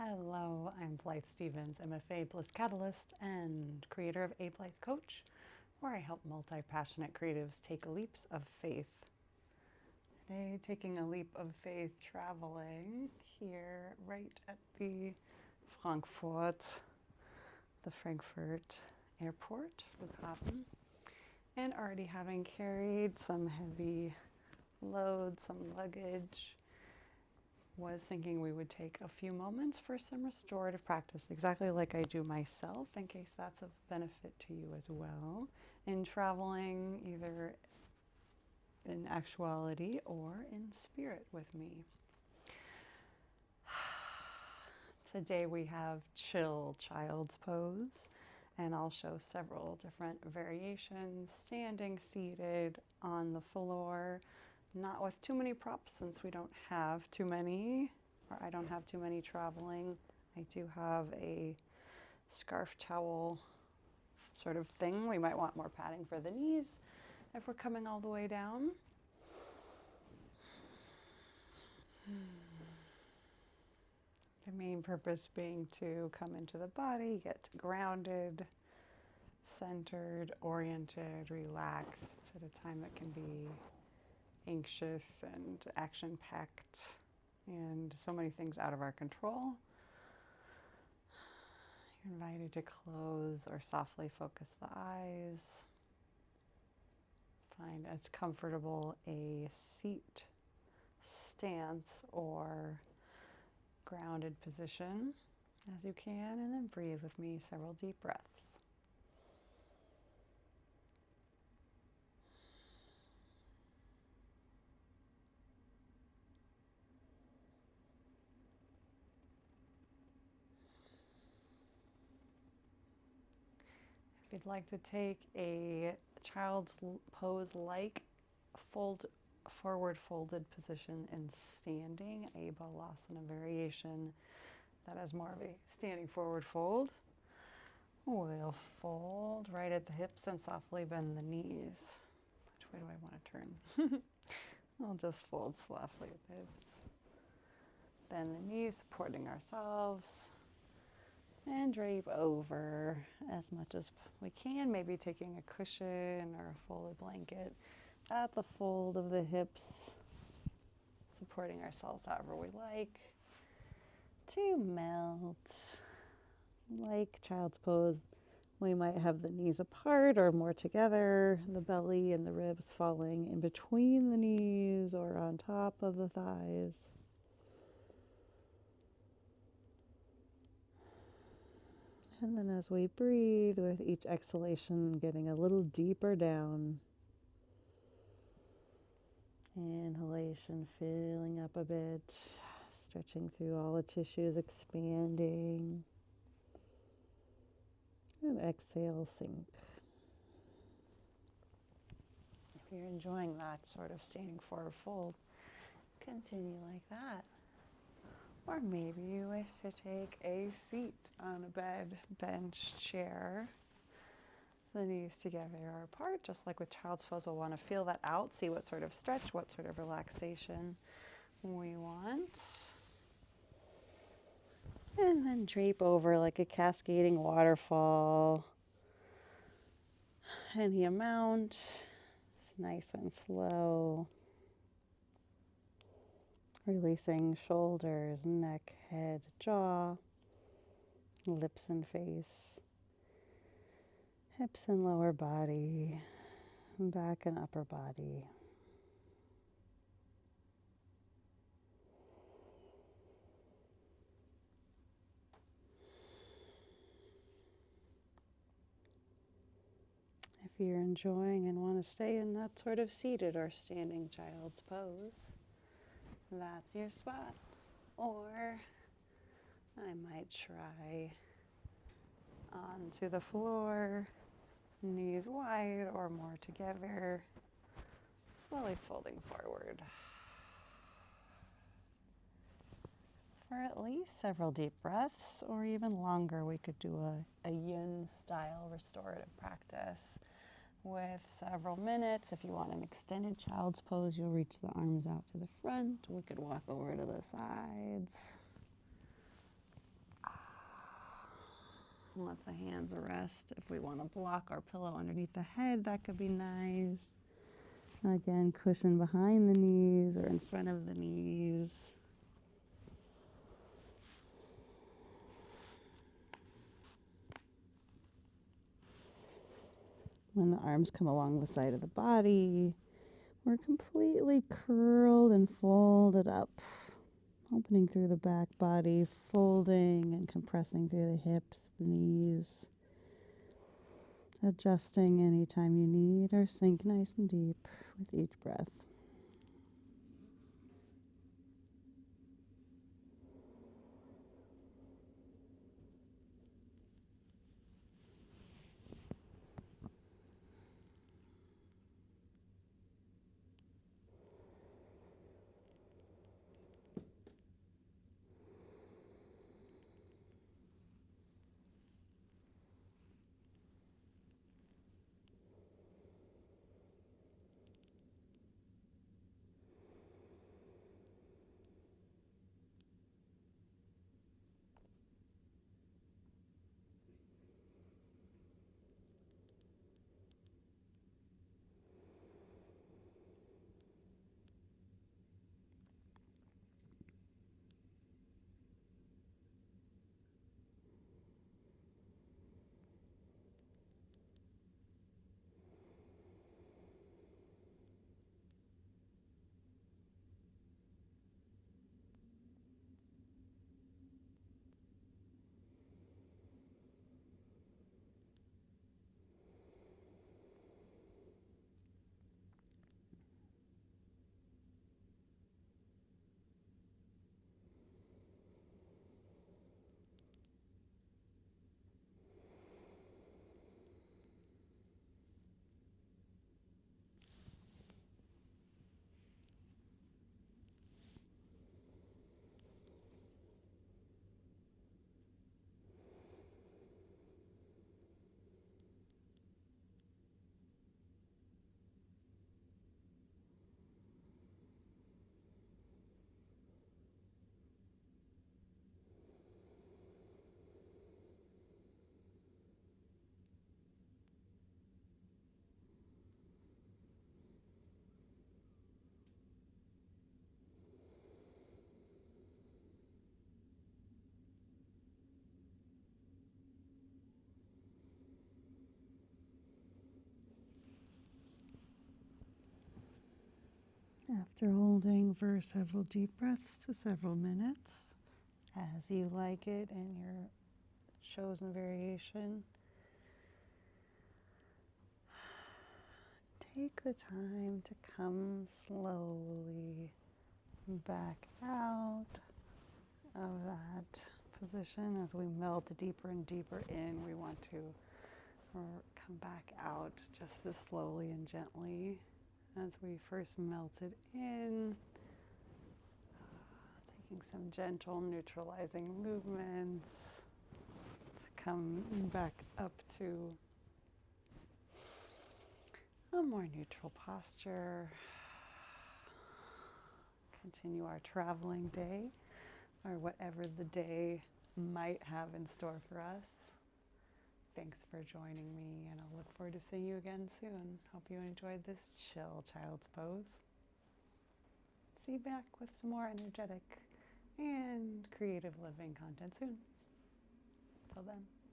Hello, I'm Blythe Stevens, MFA Bliss Catalyst and creator of Blythe Coach, where I help multi-passionate creatives take leaps of faith. Today, taking a leap of faith traveling here right at the Frankfurt airport, Flughafen, and already having carried some heavy loads, some luggage, was thinking we would take a few moments for some restorative practice, exactly like I do myself, in case that's of benefit to you as well, in traveling either in actuality or in spirit with me. Today we have chill child's pose, and I'll show several different variations, standing, seated, on the floor, not with too many props since we don't have too many, or I don't have too many traveling. I do have a scarf towel sort of thing. We might want more padding for the knees if we're coming all the way down. The main purpose being to come into the body, get grounded, centered, oriented, relaxed at a time that can be anxious and action-packed and so many things out of our control. You're invited to close or softly focus the eyes. Find as comfortable a seat, stance, or grounded position as you can, and then breathe with me several deep breaths. If you'd like to take a child's pose like forward folded position in standing, a Balasana variation that has more of a standing forward fold, we'll fold right at the hips and softly bend the knees. Which way do I want to turn? I'll just fold softly at the hips. Bend the knees, supporting ourselves, and drape over as much as we can, maybe taking a cushion or a folded blanket at the fold of the hips, supporting ourselves however we like, to melt. Like child's pose, we might have the knees apart or more together, the belly and the ribs falling in between the knees or on top of the thighs. And then as we breathe, with each exhalation, getting a little deeper down. Inhalation, filling up a bit, stretching through all the tissues, expanding. And exhale, sink. If you're enjoying that sort of standing forward fold, continue like that. Or maybe you wish to take a seat on a bed, bench, chair. The knees together or apart, just like with child's pose. We'll want to feel that out, see what sort of stretch, what sort of relaxation we want. And then drape over like a cascading waterfall. Any amount. It's nice and slow. Releasing shoulders, neck, head, jaw, lips and face, hips and lower body, back and upper body. If you're enjoying and want to stay in that sort of seated or standing child's pose, that's your spot. Or I might try onto the floor, knees wide or more together, slowly folding forward. For at least several deep breaths, or even longer, we could do a yin style restorative practice with several minutes. If you want an extended child's pose, you'll reach the arms out to the front. We could walk over to the sides. Let the hands rest. If we want to block our pillow underneath the head, that could be nice. Again, cushion behind the knees or in front of the knees. When the arms come along the side of the body, we're completely curled and folded up, opening through the back body, folding and compressing through the hips, the knees, adjusting anytime you need, or sink nice and deep with each breath. After holding for several deep breaths to several minutes, as you like it in your chosen variation, take the time to come slowly back out of that position. As we melt deeper and deeper in, we want to come back out just as slowly and gently as we first melted in, taking some gentle neutralizing movements to come back up to a more neutral posture. Continue our traveling day, or whatever the day might have in store for us. Thanks for joining me, and I'll look forward to seeing you again soon. Hope you enjoyed this chill child's pose. See you back with some more energetic and creative living content soon. Till then.